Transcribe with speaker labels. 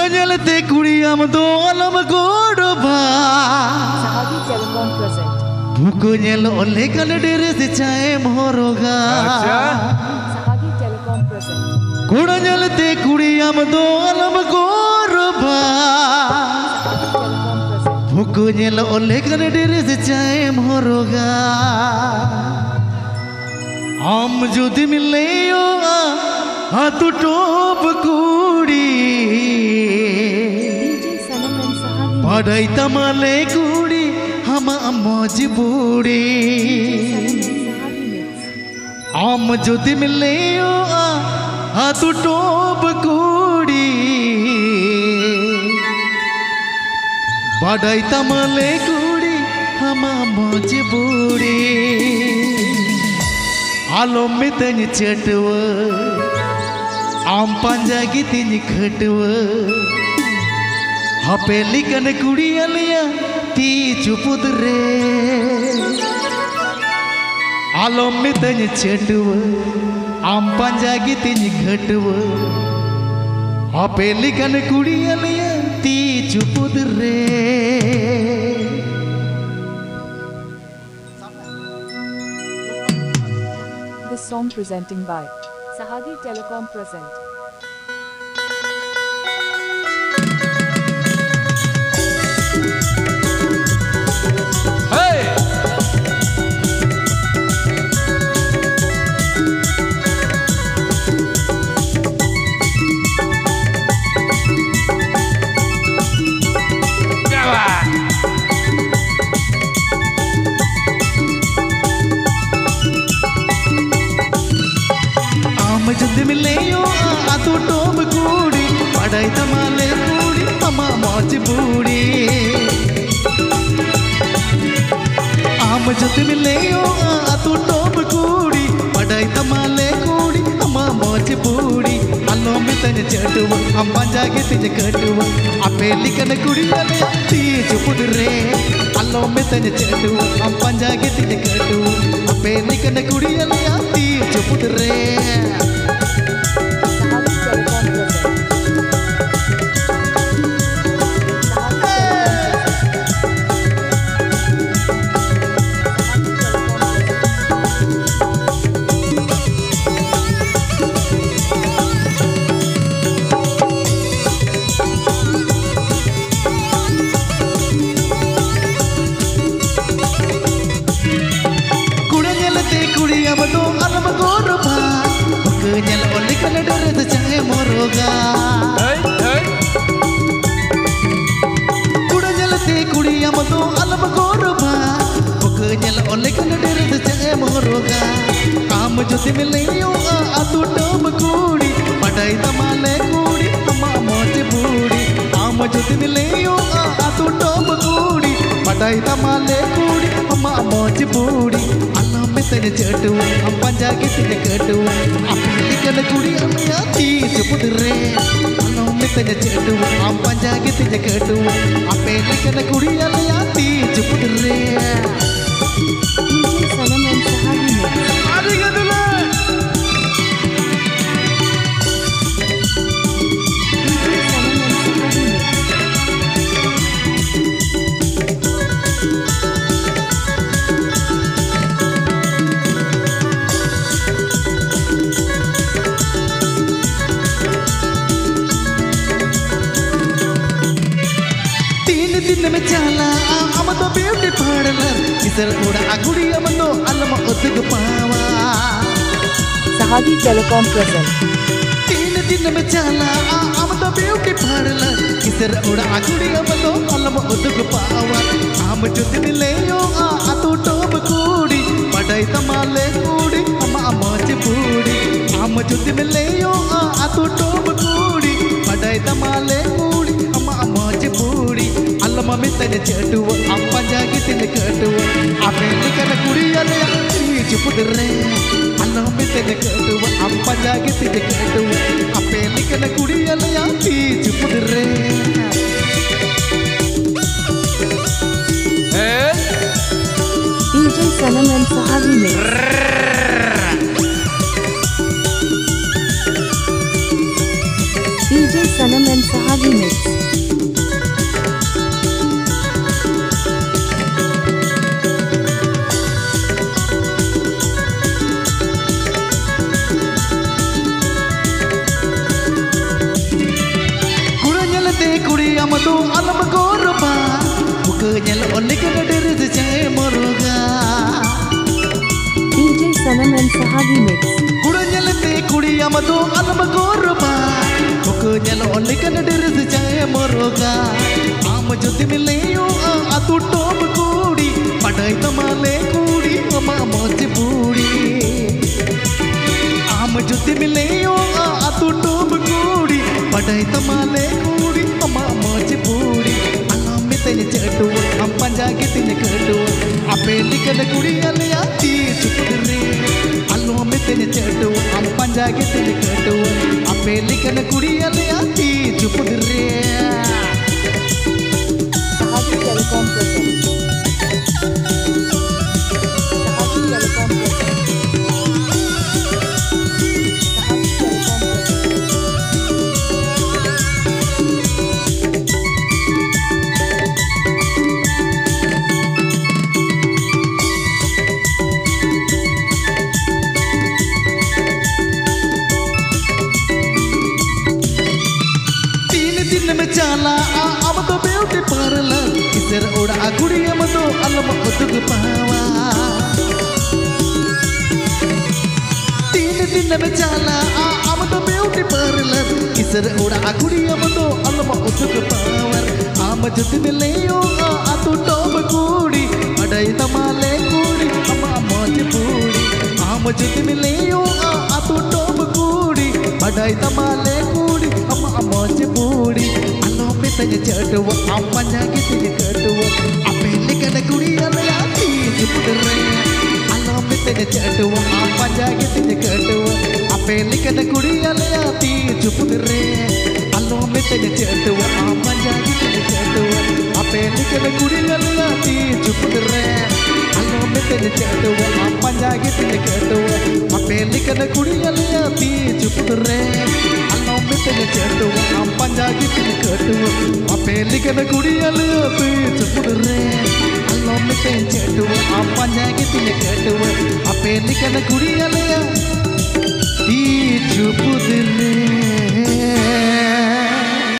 Speaker 1: Kuda nyalate kuri amdo alam godoba.
Speaker 2: Sahagi Telecom present.
Speaker 1: Buku nyal oleh kala dere se chahe moroga.
Speaker 2: Sahagi Telecom present.
Speaker 1: Kuda nyalate kuri amdo alam godoba.
Speaker 2: Telecom present.
Speaker 1: Buku nyal oleh kala dere se chahe moroga. Am jodi mile yo atu top kuri.
Speaker 2: DJ Sanam and Sahagi.
Speaker 1: Padai tamale kuri hama moji budi.
Speaker 2: Sahagi mix.
Speaker 1: Am jodi mile yo atu top kuri. Padai tamale kuri hama moji budi. Alom mitanya chatwa, am panjagi tini khatwa. Hapeli kan kuri alia ti chupudre. Alom mitanya chatwa, am panjagi tini khatwa. Hapeli kan kuri alia ti chupudre.
Speaker 2: This song presenting by Sahagi Telecom present.
Speaker 1: Jodi mile yo atu top kuri. Padai tamale kuri ama moji budi. Am jodi mile yo atu top kuri. Padai tamale kuri ama moji budi. Allo mitanya chatwa am panjagi tija katwa. Apeli kan kuri ale ti chupudre. Allo mitanya chatwa am panjagi tija katwa. Apeli kan kuri ale ti chupudre. Kuda nyalate kuri amdo alam godoba. Buku nyal oleh kala dere se chahe moroga. Am jodi mile yo atu top kuri. Padai tamale kuri ama moji budi. Am jodi mile yo atu top kuri. Padai tamale kuri ama moji budi. Allam mitanya chatwa am panjagi tija katwa. Apeli kan kuri amiya ti chupudre. Mitanya chatwa am panjagi tija katwa. Apeli kan kuri amiya ti chupudre.
Speaker 2: DJ Sanam and Sahagi mix.
Speaker 1: Arigadula.
Speaker 2: DJ Sanam and Sahagi mix.
Speaker 1: दिन में चला हम तो beauty parlour kisser उड़ा अगुड़ी हम तो अलम उतग पावा.
Speaker 2: Sahagi Telecom present.
Speaker 1: तीन दिन में चला हम तो ब्यूटी पार्लर किसर उड़ा अगुड़ी हम तो अलम उतग पावा. हम जुद मिले यो आतु टॉप कूड़ी. पढ़ाई तमाले कूड़ी हम मोज बूड़ी. हम जुद मिले यो आतु टॉप कूड़ी. पढ़ाई तमाले कूड़ी हम मोज बूड़ी. Alama mitanya chatwa am panjagi tija katwa. Apeli kan kuri ale ti chupudre. Alama mitanya chatwa am panjagi tija katwa. Apeli kan kuri ale ti chupudre.
Speaker 2: DJ Sanam and Sahagi mix. DJ Sanam and Sahagi mix.
Speaker 1: madu alam korba Mukanya oleh kena diri sejaya meroga
Speaker 2: DJ Sanam and Sahagi Mix.
Speaker 1: Kudanya lete kudiya madu alam korba Mukanya oleh kena diri sejaya meroga Am jodi mileyo atu top kudi Padai tamale kudi ama moji puri Am jodi mileyo atu top kudi Padai tamale kudi ama moji puri Alami tanya cedu am panjagi tanya kedu Ape likana kudi alaya ti chupudre Alami tanya cedu am panjagi tanya kedu Ape likana kudi alaya ti chupudre
Speaker 2: Sahagi Telecom presents. Sahagi Telecom presents. Sahagi Telecom presents.
Speaker 1: दिन में चला अब तो beauty parlour kisser उड़ा गुड़िया मतो अलम उतुग पावा तीन दिन में चला अब तो ब्यूटी पार्लर किसर उड़ा गुड़िया मतो अलम उतुग पावर आम जुद मिलेयो आतु टोब कूड़ी अडई तमाले कूड़ी अमा मौज पूड़ी आम जुद मिलेयो आतु टोब कूड़ी अडई तमाले कूड़ी अमा मौज पूड़ी tanya cedu am panjagi tanya kedu ape likana kudi alaya ti chupudre alam tanya cedu am panjagi tanya kedu ape likana kudi alaya ti chupudre alam tanya cedu am panjagi tanya kedu ape likana kudi alaya ti chupudre alam tanya cedu am panjagi tanya kedu ape likana kudi alaya ti chupudre alam tanya cedu am panjagi tanya kedu Ape likana kudiya lepe chupudre Alom tenya cedu am panjagi tenya kedu Ape likana kudiya